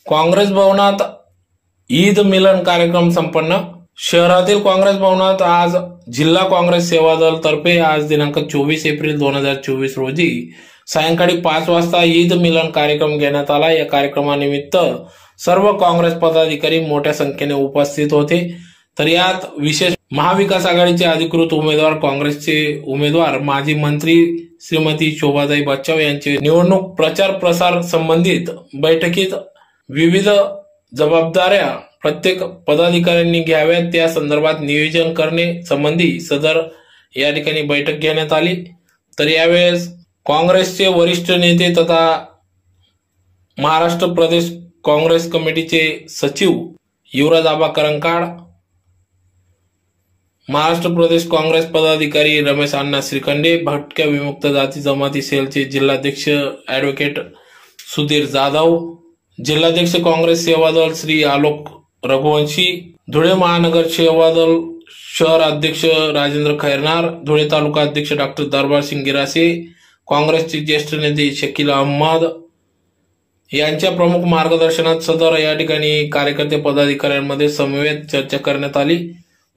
काँग्रेस भवनात ईद मिलन कार्यक्रम संपन्न। शहरातील काँग्रेस भवनात आज जिल्हा काँग्रेस सेवा दल तर्फे आज दिनांक 24 एप्रिल 2024 रोजी सायंकाळी 5 वाजता ईद मिलन कार्यक्रम घेण्यात आला। या कार्यक्रमानिमित्त सर्व काँग्रेस पदाधिकारी मोठ्या संख्येने उपस्थित होते। तर यात विशेष महाविकास आघाडीचे अधिकृत उमेदवार काँग्रेसचे उमेदवार माजी मंत्री श्रीमती शोभाताई बच्चाव यांचे निवडणूक प्रचार प्रसार संबंधित बैठकीत विविध जबाबदाऱ्या प्रत्येक पदाधिकाऱ्यांनी घ्याव्यात त्या संदर्भात नियोजन करणे संबंधी सदर या ठिकाणी बैठक घेण्यात आली। तर यावेळेस काँग्रेसचे वरिष्ठ नेते तथा महाराष्ट्र प्रदेश काँग्रेस कमिटीचे सचिव युवराज आबा करंकाड, महाराष्ट्र प्रदेश काँग्रेस पदाधिकारी रमेश अण्णा श्रीखंडे, भटक्या विमुक्त जाती जमाती सेलचे जिल्हाध्यक्ष ॲडव्होकेट सुधीर जाधव, जिल्हाध्यक्ष काँग्रेस सेवा दल श्री आलोक रघुवंशी, धुळे महानगर सेवा दल शहर अध्यक्ष राजेंद्र खैरनार, धुळे तालुका अध्यक्ष डॉक्टर दरबार सिंग गिरासे, काँग्रेसचे ज्येष्ठ नेते शकील अहमद यांच्या प्रमुख मार्गदर्शनात सदर या ठिकाणी कार्यकर्ते पदाधिकाऱ्यांमध्ये समवेत चर्चा करण्यात आली।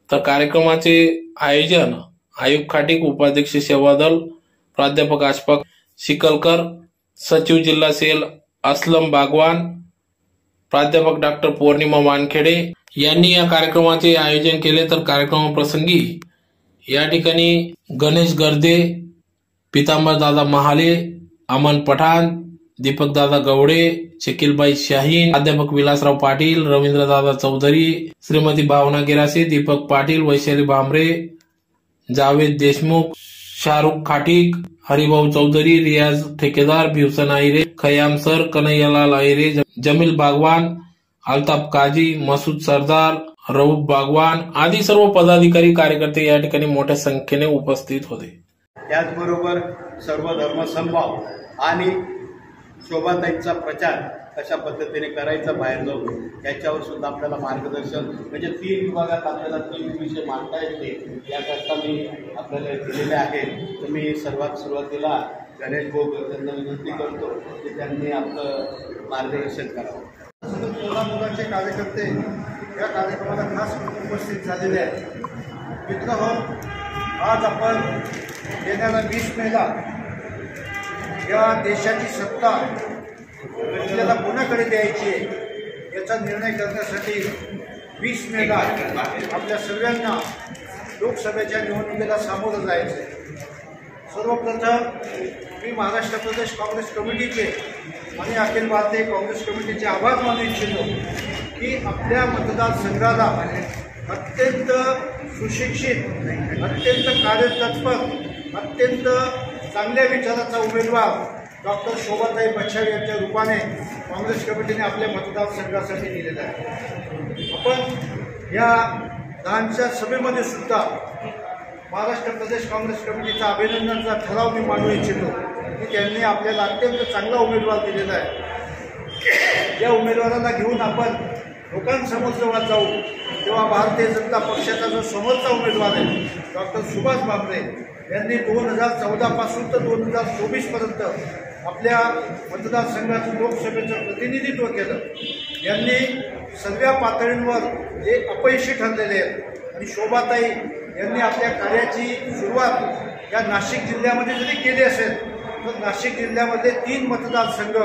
तर कार्यक्रमाचे आयोजन आयुब खाटीक, उपाध्यक्ष सेवा दल प्राध्यापक अशफाक शिकलकर, सचिव जिल्हा सेल असलम बागवान, प्राध्यापक डॉक्टर पौर्णिमा वानखेडे यांनी या कार्यक्रमाचे आयोजन केले। तर कार्यक्रमाप्रसंगी या ठिकाणी गणेश गर्दे, पितांबर दादा महाले, अमन पठाण, दीपक दादा गवडे, शकीलबाई शाहीन, प्राध्यापक विलासराव पाटील, रवींद्र दादा चौधरी, श्रीमती भावना गिरासे, दीपक पाटील, वैशाली भांबरे, जावेद देशमुख, शाहरुख खाटीक, हरिभाऊ चौधरी, रियाज ठेकेदार, भिवसन आहिरे, खयाम सर, कन्हैयालाल आहिरे, जमील बागवान, अल्ताफ काजी, मसूद सरदार, रऊफ बागवान आदी सर्व पदाधिकारी कार्यकर्ते या ठिकाणी मोठ्या संख्येने उपस्थित होते। त्याचबरोबर सर्व धर्मसमभाव आणि शोभाताईंचा प्रचार कशा पद्धतीने करायचा बाहेर जाऊन याच्यावर सुद्धा आपल्याला मार्गदर्शन म्हणजे 3 विभागात आपल्याला 3 विषय मांडता येते याकरता मी आपल्याला दिलेले आहेत। तर मी सर्वात सुरुवातीला गणेश भाऊ यांना विनंती करतो की त्यांनी आपलं मार्गदर्शन करावं। मुलाचे कार्यकर्ते या कार्यक्रमाला खास उपस्थित झालेले आहेत। मित्रहो, आज आपण येणाऱ्या 20 मेला या देशाची सत्ता आपल्याला कोणाकडे द्यायची आहे याचा निर्णय करण्यासाठी 20 मेला आपल्या सर्वांना लोकसभेच्या निवडणुकीला सामोरं जायचं आहे। सर्वप्रथम मी महाराष्ट्र प्रदेश काँग्रेस कमिटीचे आणि अखिल भारतीय काँग्रेस कमिटीचे आभार मानू इच्छितो की आपल्या मतदारसंघाला अत्यंत सुशिक्षित, अत्यंत कार्यतत्पर, अत्यंत चांगल्या विचाराचा उमेदवार डॉक्टर शोभाताई बच्चाव यांच्या रूपाने काँग्रेस कमिटीने आपल्या मतदारसंघासाठी दिलेला आहे। आपण या लहानशा सभेमध्ये सुद्धा महाराष्ट्र प्रदेश काँग्रेस कमिटीचा अभिनंदनाचा ठराव मी मांडू इच्छितो की त्यांनी आपल्याला अत्यंत चांगला उमेदवार दिलेला आहे। या उमेदवाराला घेऊन आपण लोकांसमोर जेव्हा जाऊ तेव्हा भारतीय जनता पक्षाचा जो समोरचा उमेदवार आहे डॉक्टर सुभाष भामरे यांनी 2014 पासून तर 2024 पर्यंत आपल्या मतदारसंघाचं लोकसभेचं प्रतिनिधित्व केलं। यांनी सर्व पातळींवर जे अपयशी ठरलेले आहेत आणि शोभाताई यांनी आपल्या कार्याची सुरुवात या नाशिक जिल्ह्यामध्ये जरी केली असेल तर नाशिक जिल्ह्यामध्ये 3 मतदारसंघ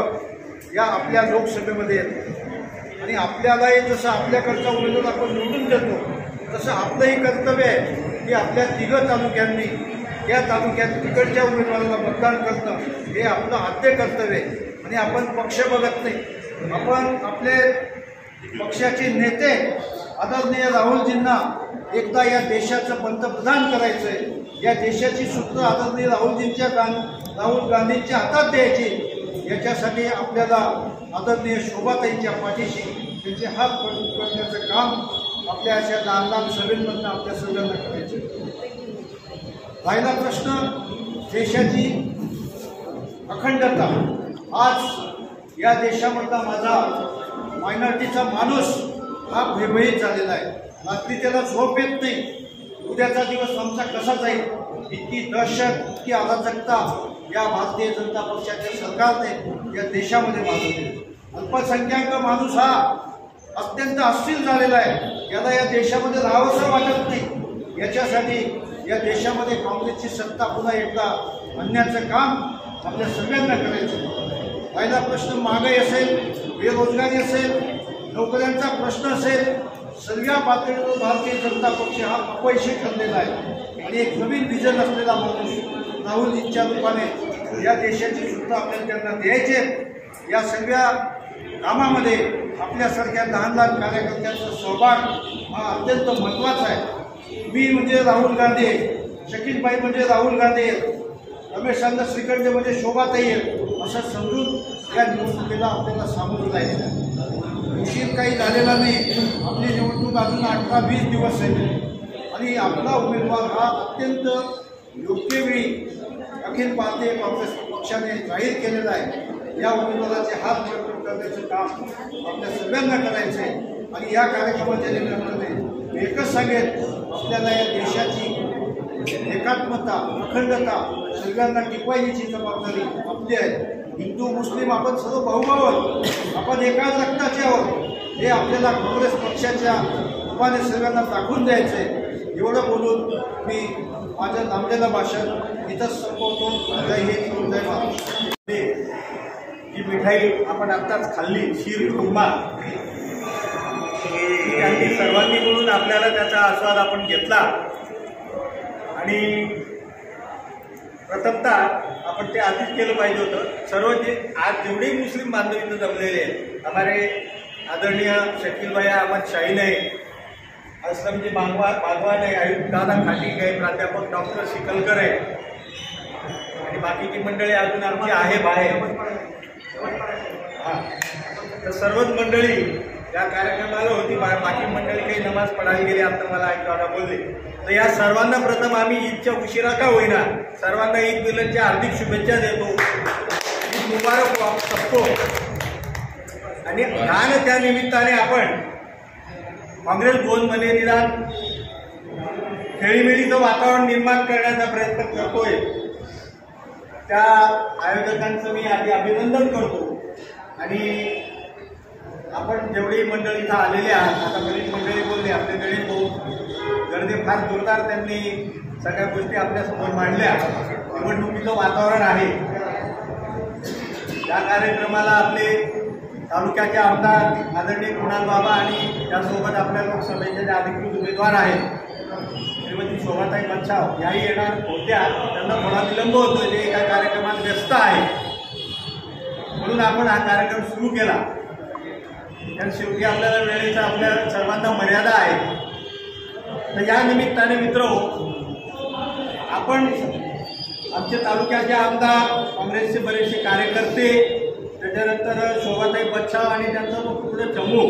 या आपल्या लोकसभेमध्ये येतात आणि आपल्यालाही जसं आपल्याकडचा उमेदवार आपण निवडून देतो तसं आपलंही कर्तव्य आहे की आपल्या 3 तालुक्यांनी या तालुक्यात तिकडच्या उमेदवाराला मतदान करणं हे आपलं आद्य कर्तव्य आहे। आणि आपण पक्ष बघत नाही, आपण आपले पक्षाचे नेते आदरणीय राहुलजींना एकदा या देशाचं पंतप्रधान करायचं आहे, या देशाची सूत्र आदरणीय राहुल गांधींच्या हातात द्यायची, याच्यासाठी आपल्याला आदरणीय शोभाताईंच्या पाठीशी त्यांचे हात पकडण्याचं काम आपल्या अशा लहान लहान सभेंमधून आपल्या सगळ्यांना करायचं। राहिला प्रश्न देशाची अखंडता। आज या देशामधला माझा मायनॉरिटीचा माणूस हा भयभीत झालेला आहे। रात्री त्याला झोप येत नाही, उद्याचा दिवस आमचा कसा जाईल इतकी दहशत, इतकी अराजकता या भारतीय जनता पक्षाच्या सरकारने या देशामध्ये माजवली। अल्पसंख्याक माणूस हा अत्यंत अस्थिर झालेला आहे, याला या देशामध्ये राहावंसं वाटत नाही। याच्यासाठी या देशामध्ये काँग्रेसची सत्ता पुन्हा एकदा आणण्याचं काम आपल्या सगळ्यांना करायचं। पहिला प्रश्न महागाई असेल, बेरोजगारी असेल, नोकऱ्यांचा प्रश्न असेल, सर्व पातळीवर भारतीय जनता पक्ष हा अपयशी ठरलेला आहे आणि एक नवीन विजन असलेला माणूस राहुलजींच्या रूपाने या देशाची सुद्धा आपल्याला त्यांना द्यायचे। या सगळ्या कामामध्ये आपल्यासारख्या लहान लहान कार्यकर्त्यांचा सहभाग हा अत्यंत महत्त्वाचा आहे। मी म्हणजे राहुल गांधी, शकीलबाई म्हणजे राहुल गांधी, रमेश अण्णा श्रीखंडे म्हणजे शोभाताई असं समजून या निवडणुकीला आपल्याला सामोरं जायचं आहे। उशीर काही झालेला नाही, आपली निवडणूक अजून 18-20 दिवस आहे आणि आपला उमेदवार हा अत्यंत योग्य वेळी अखिल भारतीय काँग्रेस पक्षाने जाहीर केलेला आहे। या उमेदवाराचे हात मजबूत करण्याचं काम आपल्या सगळ्यांना करायचं आहे आणि या कार्यक्रमाच्या निमित्ताने मी एकच सांगेन, आपल्याला या देशाची एकात्मता, अखंडता सगळ्यांना टिकवायची जबाबदारी आपली आहे। हिंदू मुस्लिम आपण सर्व भाऊभाऊ आहोत, आपण एकाच रक्ताचे आहोत, हे आपल्याला काँग्रेस पक्षाच्या रूपाने सर्वांना दाखवून द्यायचं आहे। एवढं बोलून मी माझं लांबलेलं भाषण इथंच संपवतो। जय हिंद, जय महाराष्ट्र। जी मिठाई आपण आत्ताच खाल्ली, शीर खुर्मा, त्यांनी सर्वांनी मिळून आपल्याला त्याचा आस्वाद आपण घेतला आणि प्रथमतः आपण ते आधीच केलं पाहिजे होतं। सर्व जे आज जेवढे मुस्लिम बांधव इथं जमलेले आहेत, हमारे आदरणीय शकीलभाई अहमद शाहीन आहे, असलमजी बागवान आहे, आयुक्त दादा खाटीक आहे, प्राध्यापक डॉक्टर शिकलकर आहे आणि बाकीची मंडळी अजून आमची आहे बाहेर। हां, तर सर्वच मंडळी या कार्यक्रमाला होती, बाकी मंडळी काही नमाज पढायला गेली, आता मला ऐकायला बोलले। तर या सर्वांना प्रथम आम्ही ईदच्या उशिरा का होईना सर्वांना ईद मिलनच्या हार्दिक शुभेच्छा देतो। ईद मुबारक हो सबको। आणि आणि त्या निमित्ताने आपण काँग्रेस भवनमध्ये निदान खेळीमेळीचं वातावरण निर्माण करण्याचा प्रयत्न करतोय। त्या आयोजकांचं मी आधी अभिनंदन करतो आणि आपण जेवढी मंडळी इथं आलेली आहात, आता बरीच मंडळी बोलली, आपले गणेश भाऊ गर्दी फार जोरदार त्यांनी सगळ्या गोष्टी आपल्यासमोर मांडल्या। निवडणुकीचं वातावरण आहे, या कार्यक्रमाला आपले तालुक्याचे आमदार आदरणीय कुणाल बाबा आणि त्यासोबत आपल्या लोकसभेचे जे अधिकृत उमेदवार आहेत श्रीमती शोभाताई बच्छाव याही येणार होत्या, त्यांना थोडा विलंब होतो, जे एका कार्यक्रमात व्यस्त आहे, म्हणून आपण हा कार्यक्रम सुरू केला। कारण शेवटी आपल्याला वेळेचा आपल्या सर्वांना मर्यादा आहे। तर या निमित्ताने मित्रहो, आपण आमच्या तालुक्याचे आमदार, काँग्रेसचे बरेचसे कार्यकर्ते, त्याच्यानंतर शोभाताई बच्छाव आणि त्यांचा तो पूर्ण चमू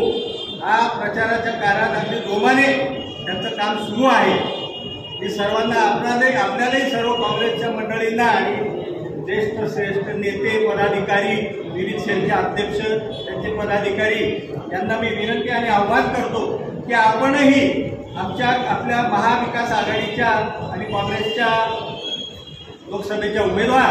हा प्रचाराच्या कार्यात अगदी जोमाने त्यांचं काम सुरू आहे। हे सर्वांना आपल्यालाही सर्व काँग्रेसच्या मंडळींना आणि ज्येष्ठ श्रेष्ठ नेते, पदाधिकारी, विविध सेलचे अध्यक्ष, त्यांचे पदाधिकारी यांना मी विनंती आणि आवाहन करतो की आपणही आपल्या महाविकास आघाडीच्या आणि काँग्रेसच्या लोकसभेच्या उमेदवार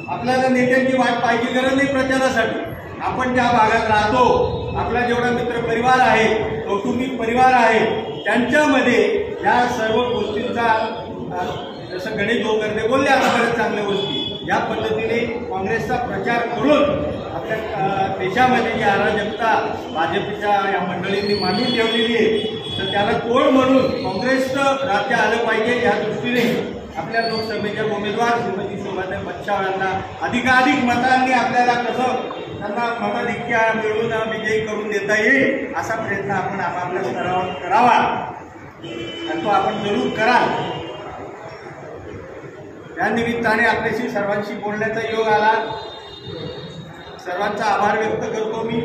आपल्याला नेत्यांची वाट पाहायची गरज नाही प्रचारासाठी। आपण ज्या भागात राहतो, आपला जेवढा मित्र परिवार आहे, कौटुंबिक परिवार आहे, त्यांच्यामध्ये या सर्व गोष्टींचा, जसं गणेश भाऊ गर्दे बोलले आता बरेच चांगल्या गोष्टी, या पद्धतीने काँग्रेसचा प्रचार करून आपल्या देशामध्ये जी अराजकता भाजपच्या या मंडळींनी मांडून ठेवलेली आहे, तर त्याला तोड म्हणून काँग्रेसचं राज्य आलं पाहिजे या दृष्टीने आपल्या लोकसभेच्या उमेदवार श्रीमती शोभाताई बच्छाव यांना अधिकाधिक मतांनी आपल्याला कसं त्यांना मताधिक्य मिळवून विजयी करून देता येईल असा प्रयत्न आपण आपापल्या स्तरावर करावा आणि तो आपण जरूर कराल। या निमित्ताने आपल्याशी सर्वांशी बोलण्याचा योग आला, सर्वांचा आभार व्यक्त करतो मी।